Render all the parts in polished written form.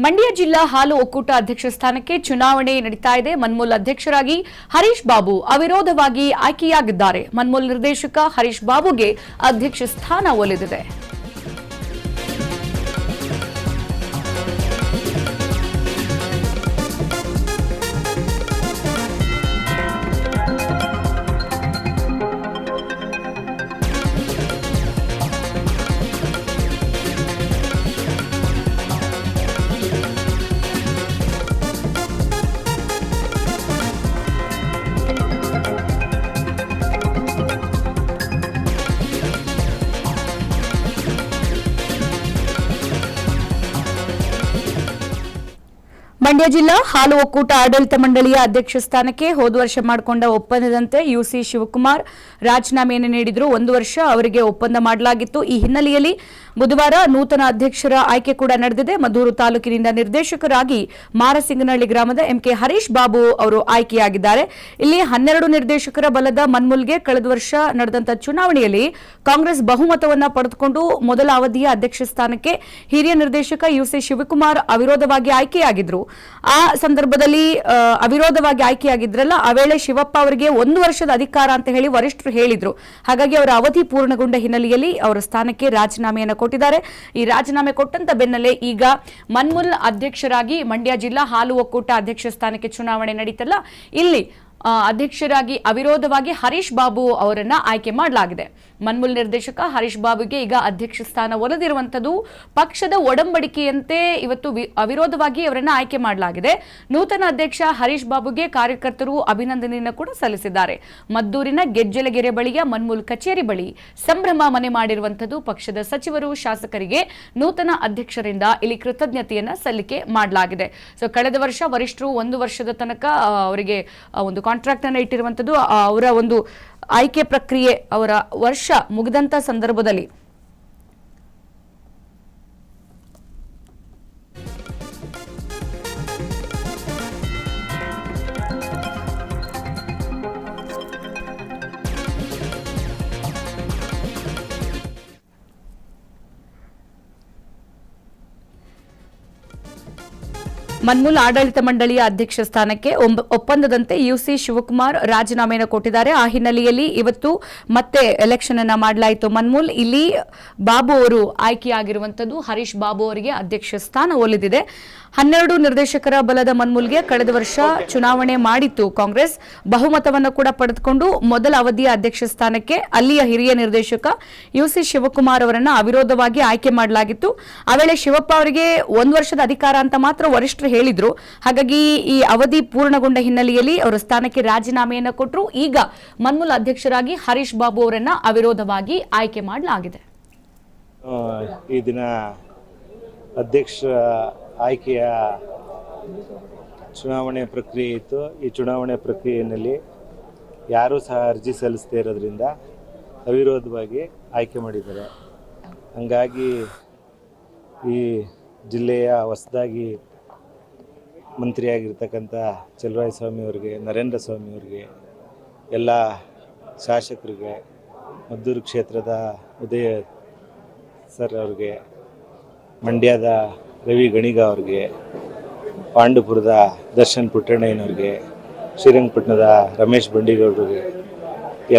ಮಂಡ್ಯ ಜಿಲ್ಲಾ ಹಾಲು ಒಕ್ಕೂಟ ಅಧ್ಯಕ್ಷ ಸ್ಥಾನಕ್ಕೆ ಚುನಾವಣೆ ನಡೀತಾ ಇದೆ. ಮನ್ಮೂಲ್ ಅಧ್ಯಕ್ಷರಾಗಿ ಹರೀಶ್ ಬಾಬು ಅವಿರೋಧವಾಗಿ ಆಯ್ಕೆಯಾಗಿದ್ದಾರೆ. ಮನ್ಮೂಲ್ ನಿರ್ದೇಶಕ ಹರೀಶ್ ಬಾಬುಗೆ ಅಧ್ಯಕ್ಷ ಸ್ಥಾನ ಒಲಿದಿದೆ. ಮಂಡ್ಯ ಜಿಲ್ಲಾ ಹಾಲು ಒಕ್ಕೂಟ ಆಡಳಿತ ಮಂಡಳಿಯ ಅಧ್ಯಕ್ಷ ಸ್ಥಾನಕ್ಕೆ ಹೋದ ವರ್ಷ ಮಾಡಿಕೊಂಡ ಒಪ್ಪಂದದಂತೆ ಯುಸಿ ಶಿವಕುಮಾರ್ ರಾಜೀನಾಮೆಯನ್ನು ನೀಡಿದ್ರು. 1 ವರ್ಷ ಅವರಿಗೆ ಒಪ್ಪಂದ ಮಾಡಲಾಗಿತ್ತು. ಈ ಹಿನ್ನೆಲೆಯಲ್ಲಿ ಬುಧವಾರ ನೂತನ ಅಧ್ಯಕ್ಷರ ಆಯ್ಕೆ ಕೂಡ ನಡೆದಿದೆ. ಮದ್ದೂರು ತಾಲೂಕಿನಿಂದ ನಿರ್ದೇಶಕರಾಗಿ ಮಾರಸಿಂಗನಹಳ್ಳಿ ಗ್ರಾಮದ ಎಂಕೆ ಹರೀಶ್ ಬಾಬು ಅವರು ಆಯ್ಕೆಯಾಗಿದ್ದಾರೆ. ಇಲ್ಲಿ 12 ನಿರ್ದೇಶಕರ ಬಲದ ಮನ್ಮೂಲ್ಗೆ ಕಳೆದ ವರ್ಷ ನಡೆದಂತ ಚುನಾವಣೆಯಲ್ಲಿ ಕಾಂಗ್ರೆಸ್ ಬಹುಮತವನ್ನು ಪಡೆದುಕೊಂಡು ಮೊದಲ ಅವಧಿಯ ಅಧ್ಯಕ್ಷ ಸ್ಥಾನಕ್ಕೆ ಹಿರಿಯ ನಿರ್ದೇಶಕ ಯುಸಿ ಶಿವಕುಮಾರ್ ಅವಿರೋಧವಾಗಿ ಆಯ್ಕೆಯಾಗಿದ್ರು. ಆ ಸಂದರ್ಭದಲ್ಲಿ ಅವಿರೋಧವಾಗಿ ಆಯ್ಕೆಯಾಗಿದ್ರಲ್ಲ, ಆ ವೇಳೆ ಶಿವಪ್ಪ ಅವರಿಗೆ 1 ವರ್ಷದ ಅಧಿಕಾರ ಅಂತ ಹೇಳಿ ವರಿಷ್ಠರು ಹೇಳಿದ್ರು. ಹಾಗಾಗಿ ಅವರ ಅವಧಿ ಪೂರ್ಣಗೊಂಡ ಹಿನ್ನೆಲೆಯಲ್ಲಿ ಅವರ ಸ್ಥಾನಕ್ಕೆ ರಾಜೀನಾಮೆಯನ್ನು ಕೊಟ್ಟಿದ್ದಾರೆ. ಈ ರಾಜೀನಾಮೆ ಕೊಟ್ಟಂತ ಬೆನ್ನಲ್ಲೇ ಈಗ ಮನ್ಮೂಲ್ ಅಧ್ಯಕ್ಷರಾಗಿ ಮಂಡ್ಯ ಜಿಲ್ಲಾ ಹಾಲು ಒಕ್ಕೂಟ ಅಧ್ಯಕ್ಷ ಸ್ಥಾನಕ್ಕೆ ಚುನಾವಣೆ ನಡೀತಲ್ಲ, ಇಲ್ಲಿ ಅಧ್ಯಕ್ಷರಾಗಿ ಅವಿರೋಧವಾಗಿ ಹರೀಶ್ ಬಾಬು ಅವರನ್ನ ಆಯ್ಕೆ ಮಾಡಲಾಗಿದೆ. ಮನ್ಮೂಲ್ ನಿರ್ದೇಶಕ ಹರೀಶ್ ಬಾಬುಗೆ ಈಗ ಅಧ್ಯಕ್ಷ ಸ್ಥಾನ ಒಲಿದಿರುವಂತದ್ದು ಪಕ್ಷದ ಒಡಂಬಡಿಕೆಯಂತೆ ಇವತ್ತು ಅವಿರೋಧವಾಗಿ ಅವರನ್ನ ಆಯ್ಕೆ ಮಾಡಲಾಗಿದೆ. ನೂತನ ಅಧ್ಯಕ್ಷ ಹರೀಶ್ ಬಾಬುಗೆ ಕಾರ್ಯಕರ್ತರು ಅಭಿನಂದನೆಯನ್ನು ಕೂಡ ಸಲ್ಲಿಸಿದ್ದಾರೆ. ಮದ್ದೂರಿನ ಗೆಜ್ಜಲಗೆರೆ ಬಳಿಯ ಮನ್ಮೂಲ್ ಕಚೇರಿ ಬಳಿ ಸಂಭ್ರಮ ಮನೆ ಮಾಡಿರುವಂತದ್ದು ಪಕ್ಷದ ಸಚಿವರು, ಶಾಸಕರಿಗೆ ನೂತನ ಅಧ್ಯಕ್ಷರಿಂದ ಇಲ್ಲಿ ಕೃತಜ್ಞತೆಯನ್ನ ಸಲ್ಲಿಕೆ ಮಾಡಲಾಗಿದೆ. ಸೊ ಕಳೆದ ವರ್ಷ ವರಿಷ್ಠರು 1 ವರ್ಷದ ತನಕ ಅವರಿಗೆ ಒಂದು ಕಾಂಟ್ರಾಕ್ಟ್ ಅನ್ನು ಇಟ್ಟಿರುವಂತದ್ದು. ಅವರ ಒಂದು ಆಯ್ಕೆ ಪ್ರಕ್ರಿಯೆ ಅವರ ವರ್ಷ ಮುಗಿದಂತ ಸಂದರ್ಭದಲ್ಲಿ ಮನ್ಮೂಲ್ ಆಡಳಿತ ಮಂಡಳಿಯ ಅಧ್ಯಕ್ಷ ಸ್ಥಾನಕ್ಕೆ ಒಪ್ಪಂದದಂತೆ ಯುಸಿ ಶಿವಕುಮಾರ್ ರಾಜೀನಾಮೆಯನ್ನು ಕೊಟ್ಟಿದ್ದಾರೆ. ಆ ಹಿನ್ನೆಲೆಯಲ್ಲಿ ಇವತ್ತು ಮತ್ತೆ ಎಲೆಕ್ಷನ್ ಅನ್ನ ಮಾಡಲಾಯಿತು. ಮನ್ಮೂಲ್ ಇಲ್ಲಿ ಬಾಬು ಅವರು ಆಯ್ಕೆಯಾಗಿರುವಂತದ್ದು ಹರೀಶ್ ಬಾಬು ಅವರಿಗೆ ಅಧ್ಯಕ್ಷ ಸ್ಥಾನ ಒಲಿದಿದೆ. 12 ನಿರ್ದೇಶಕರ ಬಲದ ಮನ್ಮೂಲ್ಗೆ ಕಳೆದ ವರ್ಷ ಚುನಾವಣೆ ಮಾಡಿತ್ತು ಕಾಂಗ್ರೆಸ್. ಬಹುಮತವನ್ನು ಕೂಡ ಪಡೆದುಕೊಂಡು ಮೊದಲ ಅವಧಿಯ ಅಧ್ಯಕ್ಷ ಸ್ಥಾನಕ್ಕೆ ಅಲ್ಲಿಯ ಹಿರಿಯ ನಿರ್ದೇಶಕ ಯುಸಿ ಶಿವಕುಮಾರ್ ಅವರನ್ನ ಅವಿರೋಧವಾಗಿ ಆಯ್ಕೆ ಮಾಡಲಾಗಿತ್ತು. ಆ ವೇಳೆ ಶಿವಪ್ಪ ಅವರಿಗೆ 1 ವರ್ಷದ ಅಧಿಕಾರ ಅಂತ ಮಾತ್ರ ವರಿಷ್ಠರು ಹೇಳಿದ್ರು. ಹಾಗಾಗಿ ಈ ಅವಧಿ ಪೂರ್ಣಗೊಂಡ ಹಿನ್ನೆಲೆಯಲ್ಲಿ ಅವರ ಸ್ಥಾನಕ್ಕೆ ರಾಜೀನಾಮೆಯನ್ನು ಕೊಟ್ಟರು. ಈಗ ಮನ್ಮೂಲ್ ಅಧ್ಯಕ್ಷರಾಗಿ ಹರೀಶ್ ಬಾಬು ಅವರನ್ನ ಅವಿರೋಧವಾಗಿ ಆಯ್ಕೆ ಮಾಡಲಾಗಿದೆ. ಈ ದಿನ ಅಧ್ಯಕ್ಷ ಆಯ್ಕೆಯ ಚುನಾವಣೆ ಪ್ರಕ್ರಿಯೆ ಇತ್ತು. ಈ ಚುನಾವಣೆ ಪ್ರಕ್ರಿಯೆಯಲ್ಲಿ ಯಾರೂ ಸಹ ಅರ್ಜಿ ಸಲ್ಲಿಸದೇ ಇರೋದ್ರಿಂದ ಅವಿರೋಧವಾಗಿ ಆಯ್ಕೆ ಮಾಡಿದ್ದಾರೆ. ಹಂಗಾಗಿ ಈ ಜಿಲ್ಲೆಯ ಹೊಸದಾಗಿ ಮಂತ್ರಿಯಾಗಿರ್ತಕ್ಕಂಥ ಚಲುವರಾಯ ಸ್ವಾಮಿ ಅವರಿಗೆ, ನರೇಂದ್ರ ಸ್ವಾಮಿ ಅವರಿಗೆ, ಎಲ್ಲ ಶಾಸಕರಿಗೆ, ಮದ್ದೂರು ಕ್ಷೇತ್ರದ ಉದಯ ಸರ್ ಅವ್ರಿಗೆ, ಮಂಡ್ಯದ ರವಿ ಗಣಿಗ ಅವ್ರಿಗೆ, ಪಾಂಡುಪುರದ ದರ್ಶನ್ ಪುಟ್ಟಣ್ಣಯ್ಯನವ್ರಿಗೆ, ಶ್ರೀರಂಗಪಟ್ಟಣದ ರಮೇಶ್ ಬಂಡಿಗೌಡರಿಗೆ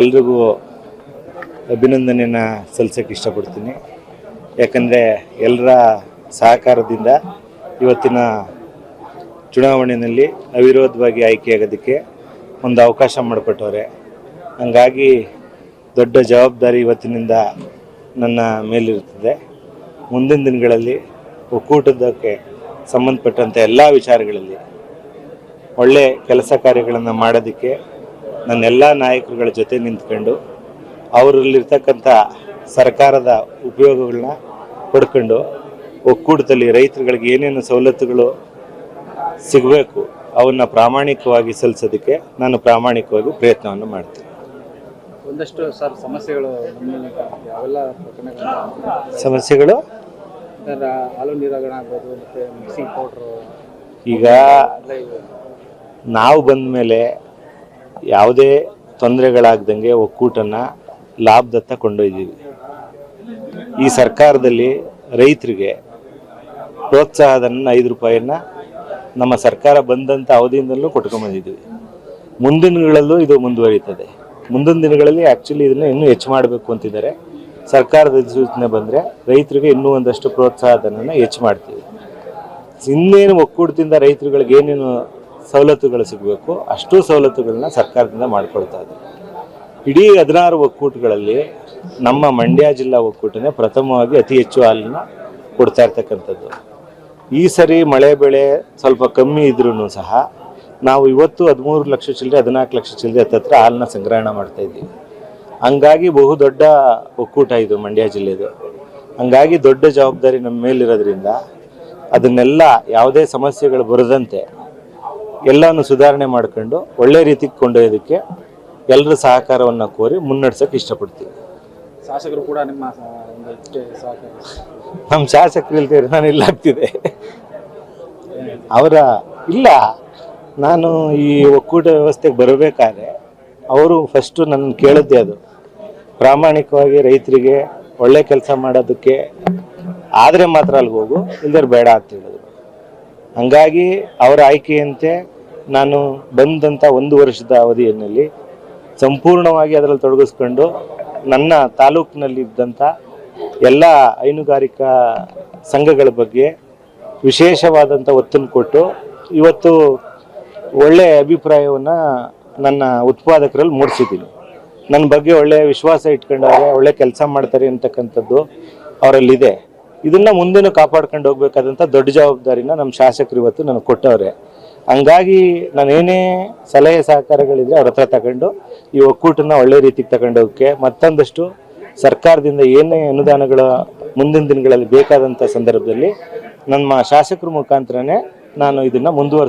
ಎಲ್ರಿಗೂ ಅಭಿನಂದನೆಯನ್ನು ಸಲ್ಲಿಸೋಕ್ಕೆ ಇಷ್ಟಪಡ್ತೀನಿ. ಯಾಕಂದರೆ ಎಲ್ಲರ ಸಹಕಾರದಿಂದ ಇವತ್ತಿನ ಚುನಾವಣೆಯಲ್ಲಿ ಅವಿರೋಧವಾಗಿ ಆಯ್ಕೆಯಾಗೋದಕ್ಕೆ ಒಂದು ಅವಕಾಶ ಮಾಡಿಕೊಟ್ಟವ್ರೆ. ಹಂಗಾಗಿ ದೊಡ್ಡ ಜವಾಬ್ದಾರಿ ಇವತ್ತಿನಿಂದ ನನ್ನ ಮೇಲಿರುತ್ತದೆ. ಮುಂದಿನ ದಿನಗಳಲ್ಲಿ ಒಕ್ಕೂಟದಕ್ಕೆ ಸಂಬಂಧಪಟ್ಟಂಥ ಎಲ್ಲ ವಿಚಾರಗಳಲ್ಲಿ ಒಳ್ಳೆ ಕೆಲಸ ಕಾರ್ಯಗಳನ್ನು ಮಾಡೋದಕ್ಕೆ ನನ್ನೆಲ್ಲ ನಾಯಕರುಗಳ ಜೊತೆ ನಿಂತ್ಕೊಂಡು ಅವರಲ್ಲಿರ್ತಕ್ಕಂಥ ಸರ್ಕಾರದ ಉಪಯೋಗಗಳನ್ನ ಪಡ್ಕೊಂಡು ಒಕ್ಕೂಟದಲ್ಲಿ ರೈತರುಗಳಿಗೆ ಏನೇನು ಸವಲತ್ತುಗಳು ಸಿಗಬೇಕು ಅವನ್ನ ಪ್ರಾಮಾಣಿಕವಾಗಿ ಸಲ್ಲಿಸೋದಕ್ಕೆ ನಾನು ಪ್ರಾಮಾಣಿಕವಾಗಿ ಪ್ರಯತ್ನವನ್ನು ಮಾಡ್ತೀನಿ. ಒಂದಷ್ಟು ಸರ್ ಸಮಸ್ಯೆಗಳು ಸಮಸ್ಯೆಗಳು ಹಾಲು ನೀರಾಗಣ ಆಗ್ಬೋದು, ಮತ್ತೆ ಮಿಕ್ಸಿಂಗ್ ಪೌಡ್ರು. ಈಗ ನಾವು ಬಂದ ಮೇಲೆ ಯಾವುದೇ ತೊಂದರೆಗಳಾಗ್ದಂಗೆ ಒಕ್ಕೂಟನ ಲಾಭದತ್ತ ಕೊಂಡೊಯ್ದೀವಿ. ಈ ಸರ್ಕಾರದಲ್ಲಿ ರೈತರಿಗೆ ಪ್ರೋತ್ಸಾಹಧನ 5 ರೂಪಾಯಿನ ನಮ್ಮ ಸರ್ಕಾರ ಬಂದಂಥ ಅವಧಿಯಿಂದಲೂ ಕೊಟ್ಕೊಂಡ್ಬಂದಿದ್ದೀವಿ. ಮುಂದಿನ ದಿನಗಳಲ್ಲೂ ಇದು ಮುಂದುವರಿಯುತ್ತದೆ. ಮುಂದಿನ ದಿನಗಳಲ್ಲಿ ಆ್ಯಕ್ಚುಲಿ ಇದನ್ನು ಇನ್ನೂ ಹೆಚ್ಚು ಮಾಡಬೇಕು ಅಂತಿದ್ದಾರೆ. ಸರ್ಕಾರದ ಸೂಚನೆ ಬಂದರೆ ರೈತರಿಗೆ ಇನ್ನೂ ಒಂದಷ್ಟು ಪ್ರೋತ್ಸಾಹಧನ ಹೆಚ್ಚು ಮಾಡ್ತೀವಿ. ಇನ್ನೇನು ಒಕ್ಕೂಟದಿಂದ ರೈತರುಗಳಿಗೆ ಏನೇನು ಸವಲತ್ತುಗಳು ಸಿಗಬೇಕು ಅಷ್ಟೂ ಸವಲತ್ತುಗಳನ್ನ ಸರ್ಕಾರದಿಂದ ಮಾಡಿಕೊಡ್ತಾ ಇದೆ. ಇಡೀ 16 ಒಕ್ಕೂಟಗಳಲ್ಲಿ ನಮ್ಮ ಮಂಡ್ಯ ಜಿಲ್ಲಾ ಒಕ್ಕೂಟನೇ ಪ್ರಥಮವಾಗಿ ಅತಿ ಹೆಚ್ಚು ಹಾಲನ್ನು ಕೊಡ್ತಾ ಇರ್ತಕ್ಕಂಥದ್ದು. ಈ ಸರಿ ಮಳೆ ಬೆಳೆ ಸ್ವಲ್ಪ ಕಮ್ಮಿ ಇದ್ರೂ ಸಹ ನಾವು ಇವತ್ತು 13 ಲಕ್ಷ ಚಿಲ್ಲರೆ 14 ಲಕ್ಷ ಚಿಲ್ಲರೆ ಹತ್ತತ್ರ ಹಾಲನ್ನ ಸಂಗ್ರಹಣೆ ಮಾಡ್ತಾ ಇದ್ದೀವಿ. ಹಂಗಾಗಿ ಬಹುದೊಡ್ಡ ಒಕ್ಕೂಟ ಇದು ಮಂಡ್ಯ ಜಿಲ್ಲೆದು. ಹಂಗಾಗಿ ದೊಡ್ಡ ಜವಾಬ್ದಾರಿ ನಮ್ಮ ಮೇಲಿರೋದ್ರಿಂದ ಅದನ್ನೆಲ್ಲ ಯಾವುದೇ ಸಮಸ್ಯೆಗಳು ಬರದಂತೆ ಎಲ್ಲವನ್ನು ಸುಧಾರಣೆ ಮಾಡ್ಕೊಂಡು ಒಳ್ಳೆ ರೀತಿಗೆ ಕೊಂಡೊಯ್ಯೋದಕ್ಕೆ ಎಲ್ಲರ ಸಹಕಾರವನ್ನು ಕೋರಿ ಮುನ್ನಡೆಸೋಕೆ ಇಷ್ಟಪಡ್ತೀವಿ. ಶಾಸಕರು ಕೂಡ ನಿಮ್ಮ ಒಂದು ಸಹಕಾರ ನಮ್ಮ ಶಾಸಕರು ಇಲ್ದೇ ನಾನು ಇಲ್ಲ ಆಗ್ತಿದೆ ಅವರ ಇಲ್ಲ. ನಾನು ಈ ಒಕ್ಕೂಟ ವ್ಯವಸ್ಥೆಗೆ ಬರಬೇಕಾದ್ರೆ ಅವರು ಫಸ್ಟು ನನ್ನ ಕೇಳಿದ್ದೆ ಅದು ಪ್ರಾಮಾಣಿಕವಾಗಿ ರೈತರಿಗೆ ಒಳ್ಳೆ ಕೆಲಸ ಮಾಡೋದಕ್ಕೆ ಆದರೆ ಮಾತ್ರ ಅಲ್ಲಿಗೆ ಹೋಗು, ಇಲ್ದೇ ಬೇಡ ಅಂತ ಹೇಳಿದ್ರು. ಹಂಗಾಗಿ ಅವರ ಆಯ್ಕೆಯಂತೆ ನಾನು ಬಂದಂಥ 1 ವರ್ಷದ ಅವಧಿಯಲ್ಲಿ ಸಂಪೂರ್ಣವಾಗಿ ಅದರಲ್ಲಿ ತೊಡಗಿಸ್ಕೊಂಡು ನನ್ನ ತಾಲೂಕಿನಲ್ಲಿದ್ದಂಥ ಎಲ್ಲ ಹೈನುಗಾರಿಕಾ ಸಂಘಗಳ ಬಗ್ಗೆ ವಿಶೇಷವಾದಂಥ ಒತ್ತನ್ನು ಕೊಟ್ಟು ಇವತ್ತು ಒಳ್ಳೆಯ ಅಭಿಪ್ರಾಯವನ್ನು ನನ್ನ ಉತ್ಪಾದಕರಲ್ಲಿ ಮೂಡಿಸಿದ್ದೀನಿ. ನನ್ನ ಬಗ್ಗೆ ಒಳ್ಳೆಯ ವಿಶ್ವಾಸ ಇಟ್ಕೊಂಡವ್ರೆ, ಒಳ್ಳೆ ಕೆಲಸ ಮಾಡ್ತಾರೆ ಅಂತಕ್ಕಂಥದ್ದು ಅವರಲ್ಲಿದೆ. ಇದನ್ನು ಮುಂದೆನೂ ಕಾಪಾಡ್ಕೊಂಡು ಹೋಗ್ಬೇಕಾದಂಥ ದೊಡ್ಡ ಜವಾಬ್ದಾರಿನ ನಮ್ಮ ಶಾಸಕರು ಇವತ್ತು ನನಗೆ ಕೊಟ್ಟವ್ರೆ. ಹಂಗಾಗಿ ನಾನೇನೇ ಸಲಹೆ ಸಹಕಾರಗಳಿದ್ರೆ ಅವ್ರ ಹತ್ರ ತಗೊಂಡು ಈ ಒಕ್ಕೂಟನ ಒಳ್ಳೆ ರೀತಿಗೆ ತಗೊಂಡೋಗಕ್ಕೆ ಮತ್ತೊಂದಷ್ಟು ಸರ್ಕಾರದಿಂದ ಏನೇ ಅನುದಾನಗಳ ಮುಂದಿನ ದಿನಗಳಲ್ಲಿ ಬೇಕಾದಂಥ ಸಂದರ್ಭದಲ್ಲಿ ನಮ್ಮ ಶಾಸಕರ ಮುಖಾಂತರನೇ ನಾನು ಇದನ್ನು ಮುಂದುವರಿಸ